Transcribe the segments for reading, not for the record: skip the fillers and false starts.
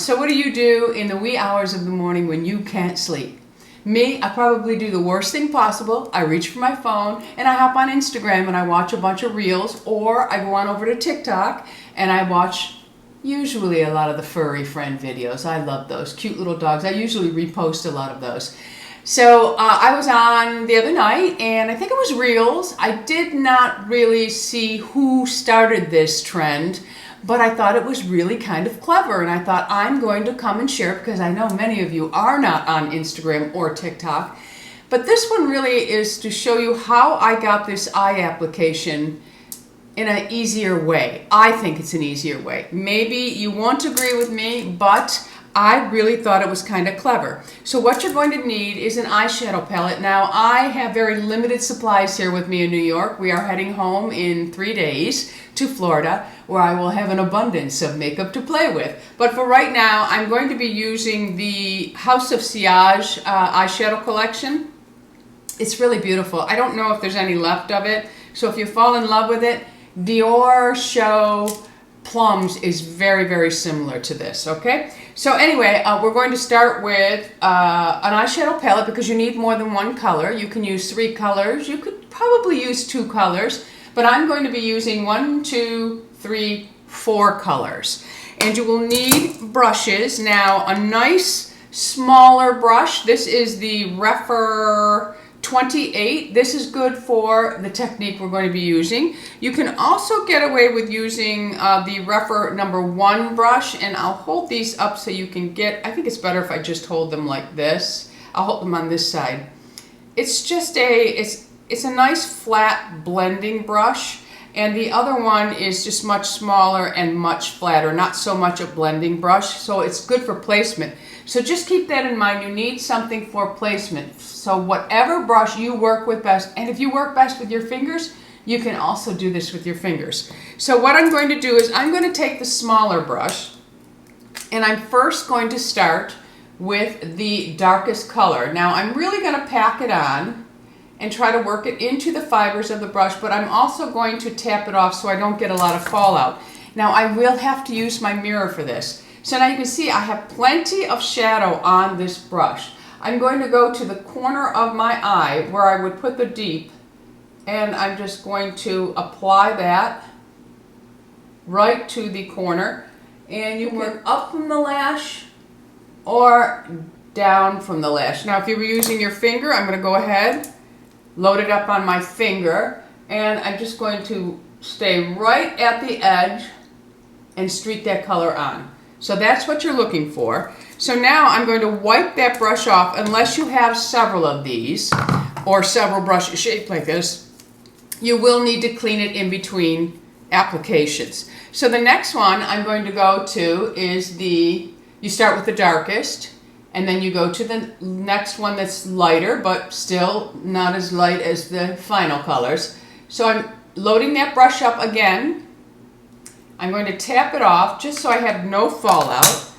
So what do you do in the wee hours of the morning when you can't sleep? Me, I probably do the worst thing possible. I reach for my phone and I hop on Instagram and I watch a bunch of reels, or I go on over to TikTok and I watch usually a lot of the furry friend videos. I love those cute little dogs. I usually repost a lot of those. So I was on the other night and I think it was reels. I did not really see who started this trend, but I thought it was really kind of clever, and I thought I'm going to come and share it because I know many of you are not on Instagram or TikTok. But this one really is to show you how I got this eye application in an easier way. I think it's an easier way. Maybe you won't agree with me, but I really thought it was kind of clever. So what you're going to need is an eyeshadow palette. Now, I have very limited supplies here with me in New York. We are heading home in 3 days to Florida, where I will have an abundance of makeup to play with. But for right now, I'm going to be using the House of Sillage eyeshadow collection. It's really beautiful. I don't know if there's any left of it, so if you fall in love with it, Dior Show Plums is very, very similar to this, okay? So anyway, we're going to start with an eyeshadow palette because you need more than one color. You can use 3 colors. You could probably use 2 colors, but I'm going to be using 1, 2, 3, 4 colors. And you will need brushes. Now, a nice smaller brush. This is the Refer 28. This is good for the technique we're going to be using. You can also get away with using the Refer number 1 brush, and I'll hold these up so you can get, I think it's better if I just hold them like this. I'll hold them on this side. It's just it's a nice flat blending brush, and the other one is just much smaller and much flatter, not so much a blending brush, so it's good for placement. So just keep that in mind. You need something for placement. So whatever brush you work with best, and if you work best with your fingers, you can also do this with your fingers. So what I'm going to do is I'm going to take the smaller brush, and I'm first going to start with the darkest color. Now I'm really going to pack it on and try to work it into the fibers of the brush, but I'm also going to tap it off so I don't get a lot of fallout. Now I will have to use my mirror for this. So now you can see I have plenty of shadow on this brush. I'm going to go to the corner of my eye where I would put the deep, and I'm just going to apply that right to the corner. And you can work up from the lash or down from the lash. Now if you were using your finger, I'm going to go ahead, load it up on my finger, and I'm just going to stay right at the edge and streak that color on. So that's what you're looking for. So now I'm going to wipe that brush off, unless you have several of these or several brushes shaped like this. You will need to clean it in between applications. So the next one I'm going to go to is you start with the darkest, and then you go to the next one that's lighter, but still not as light as the final colors. So I'm loading that brush up again. I'm going to tap it off just so I have no fallout,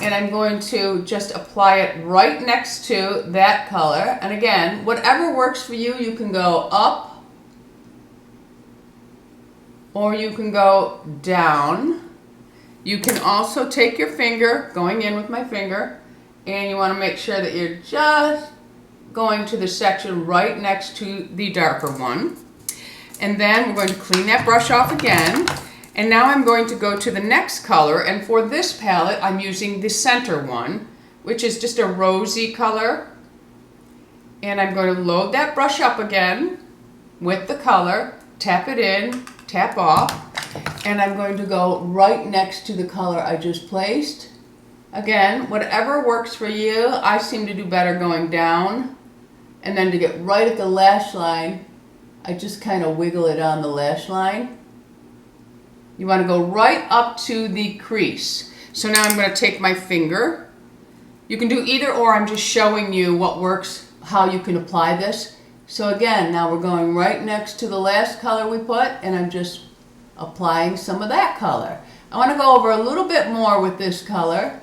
and I'm going to just apply it right next to that color. And again, whatever works for you, you can go up or you can go down. You can also take your finger, going in with my finger, and you want to make sure that you're just going to the section right next to the darker one. And then we're going to clean that brush off again. And now I'm going to go to the next color, and for this palette I'm using the center one, which is just a rosy color. And I'm going to load that brush up again with the color, tap it in, tap off, and I'm going to go right next to the color I just placed. Again, whatever works for you. I seem to do better going down, and then to get right at the lash line, I just kind of wiggle it on the lash line. You want to go right up to the crease. So now I'm going to take my finger. You can do either or. I'm just showing you what works, how you can apply this. So again, now we're going right next to the last color we put, and I'm just applying some of that color. I want to go over a little bit more with this color.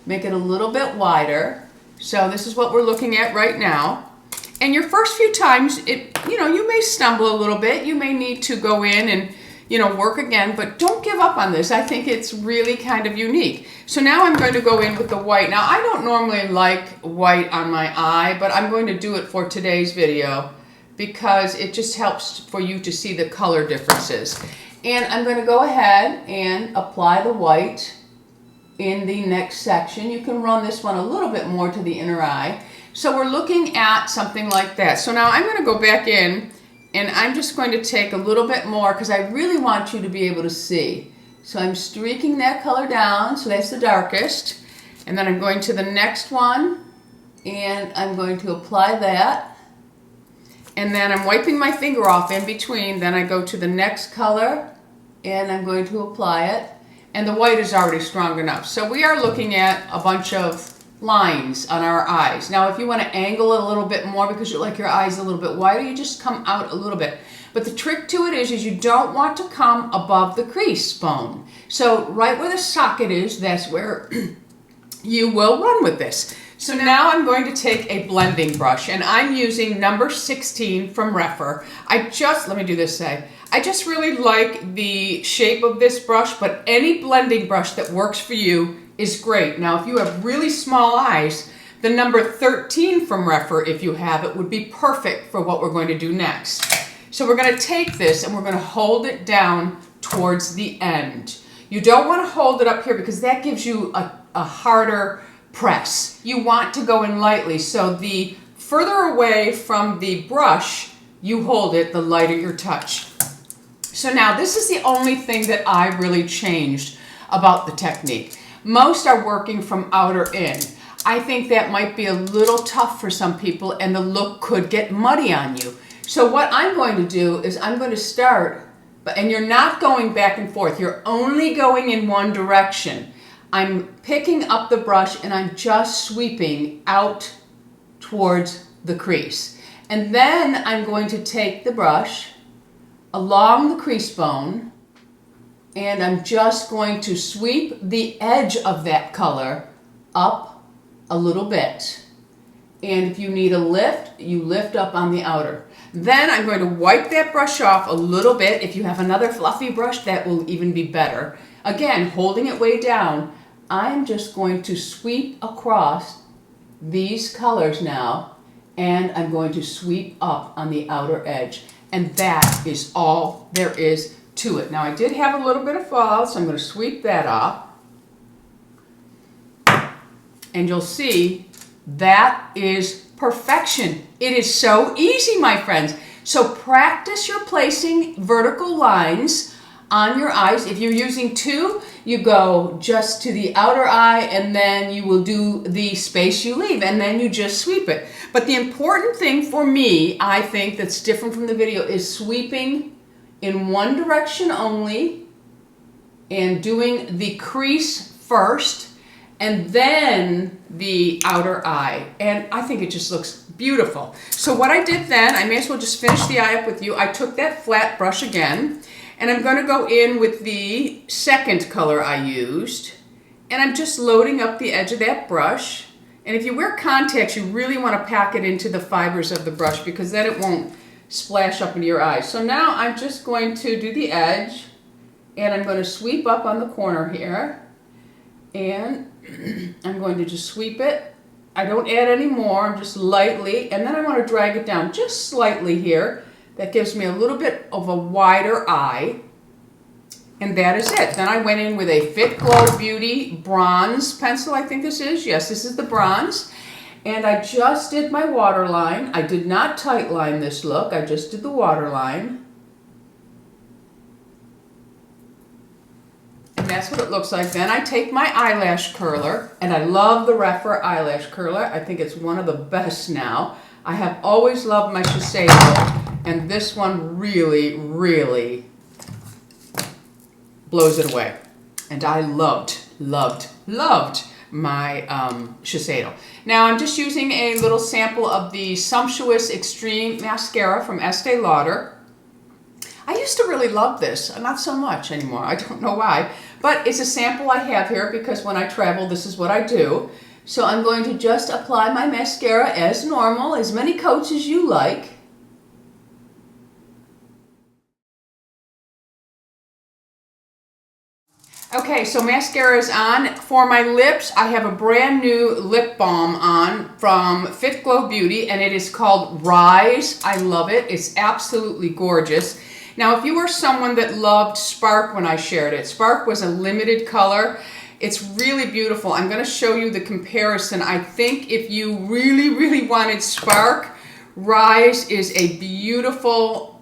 Make it a little bit wider. So this is what we're looking at right now. And your first few times, you may stumble a little bit. You may need to go in and you know, work again, but don't give up on this. I think it's really kind of unique. So now I'm going to go in with the white. Now, I don't normally like white on my eye, but I'm going to do it for today's video because it just helps for you to see the color differences. And I'm going to go ahead and apply the white in the next section. You can run this one a little bit more to the inner eye. So we're looking at something like that. So now I'm going to go back in and I'm just going to take a little bit more because I really want you to be able to see. So I'm streaking that color down, so that's the darkest. And then I'm going to the next one and I'm going to apply that. And then I'm wiping my finger off in between. Then I go to the next color and I'm going to apply it. And the white is already strong enough. So we are looking at a bunch of lines on our eyes. Now, if you want to angle it a little bit more because you like your eyes a little bit wider, you just come out a little bit. But the trick to it is you don't want to come above the crease bone. So right where the socket is, that's where you will run with this. So now I'm going to take a blending brush, and I'm using number 16 from Refer. Let me do this side. I just really like the shape of this brush, but any blending brush that works for you is great. Now, if you have really small eyes, the number 13 from Refer, if you have it, would be perfect for what we're going to do next. So we're going to take this and we're going to hold it down towards the end. You don't want to hold it up here because that gives you a harder press. You want to go in lightly. So the further away from the brush you hold it, the lighter your touch. So now this is the only thing that I really changed about the technique. Most are working from outer in. I think that might be a little tough for some people and the look could get muddy on you. So what I'm going to do is I'm going to start, and you're not going back and forth. You're only going in one direction. I'm picking up the brush and I'm just sweeping out towards the crease. And then I'm going to take the brush along the crease bone and I'm just going to sweep the edge of that color up a little bit. And if you need a lift, you lift up on the outer. Then I'm going to wipe that brush off a little bit. If you have another fluffy brush, that will even be better. Again, holding it way down, I'm just going to sweep across these colors now, and I'm going to sweep up on the outer edge. And that is all there is to it. Now I did have a little bit of fallout, so I'm going to sweep that off. And you'll see that is perfection. It is so easy, my friends. So practice your placing vertical lines on your eyes. If you're using two, you go just to the outer eye and then you will do the space you leave and then you just sweep it. But the important thing for me, I think, that's different from the video is sweeping in one direction only and doing the crease first and then the outer eye. And I think it just looks beautiful. So what I did then, I may as well just finish the eye up with you. I took that flat brush again and I'm going to go in with the second color I used and I'm just loading up the edge of that brush. And if you wear contacts, you really want to pack it into the fibers of the brush because then it won't splash up into your eyes. So now I'm just going to do the edge and I'm going to sweep up on the corner here and I'm going to just sweep it. I don't add any more, I'm just lightly, and then I want to drag it down just slightly here. That gives me a little bit of a wider eye, and that is it. Then I went in with a Fit Glow Beauty bronze pencil, I think this is. Yes, this is the bronze. And I just did my waterline. I did not tight line this look, I just did the waterline. And that's what it looks like. Then I take my eyelash curler, and I love the Refer eyelash curler. I think it's one of the best now. I have always loved my Shiseido, and this one really, really blows it away. And I loved my Shiseido. Now I'm just using a little sample of the Sumptuous Extreme Mascara from Estee Lauder. I used to really love this, not so much anymore. I don't know why, but it's a sample I have here because when I travel, this is what I do. So I'm going to just apply my mascara as normal, as many coats as you like. Okay, so mascara is on. For my lips, I have a brand new lip balm on from Fit Glow Beauty, and it is called Rise. I love it. It's absolutely gorgeous. Now, if you were someone that loved Spark when I shared it, Spark was a limited color. It's really beautiful. I'm going to show you the comparison. I think if you really, really wanted Spark, Rise is a beautiful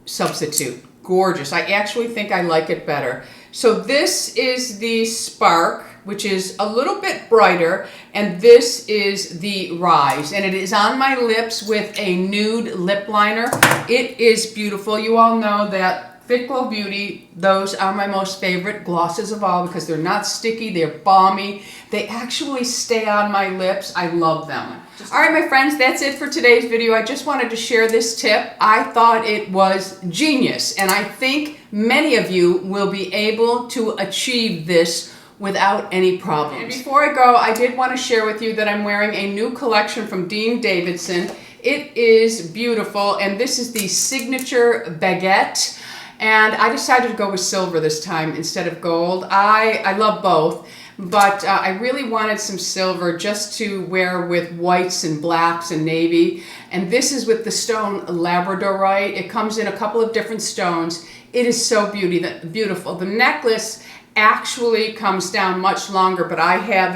substitute. Gorgeous. I actually think I like it better. So this is the Spark, which is a little bit brighter, and this is the Rise, and it is on my lips with a nude lip liner. It is beautiful. You all know that Fit Glow Beauty, those are my most favorite glosses of all because they're not sticky, they're balmy. They actually stay on my lips. I love them. All right, my friends, that's it for today's video. I just wanted to share this tip. I thought it was genius, and I think many of you will be able to achieve this without any problems. And before I go, I did want to share with you that I'm wearing a new collection from Dean Davidson. It is beautiful, and this is the Signature Baguette. And I decided to go with silver this time instead of gold. I love both, but I really wanted some silver just to wear with whites and blacks and navy. And this is with the stone labradorite. It comes in a couple of different stones. It is so beautiful. The necklace actually comes down much longer, but I have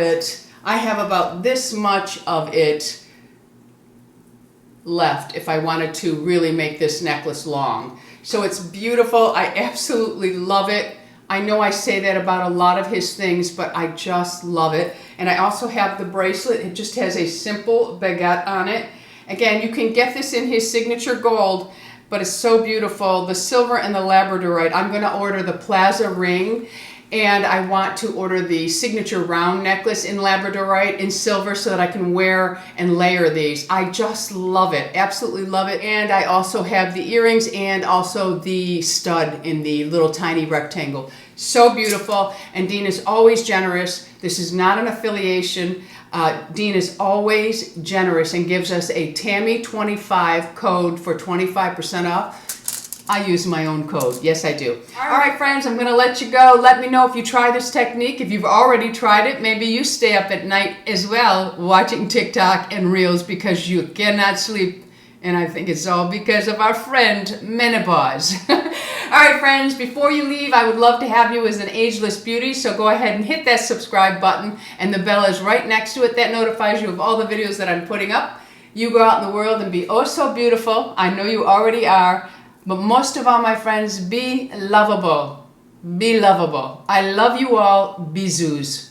about this much of it left if I wanted to really make this necklace long. So it's beautiful. I absolutely love it. I know I say that about a lot of his things, but I just love it. And I also have the bracelet. It just has a simple baguette on it. Again, you can get this in his signature gold, but it's so beautiful. The silver and the labradorite. I'm going to order the plaza ring, and I want to order the signature round necklace in labradorite in silver so that I can wear and layer these. I just love it, absolutely love it. And I also have the earrings and also the stud in the little tiny rectangle. So beautiful, and Dean is always generous. This is not an affiliation. Dean is always generous and gives us a Tammy 25 code for 25% off. I use my own code. Yes, I do. All right, friends, I'm going to let you go. Let me know if you try this technique. If you've already tried it, maybe you stay up at night as well watching TikTok and Reels because you cannot sleep. And I think it's all because of our friend, menopause. All right, friends, before you leave, I would love to have you as an ageless beauty. So go ahead and hit that subscribe button. And the bell is right next to it. That notifies you of all the videos that I'm putting up. You go out in the world and be oh so beautiful. I know you already are. But most of all, my friends, be lovable. Be lovable. I love you all. Bisous.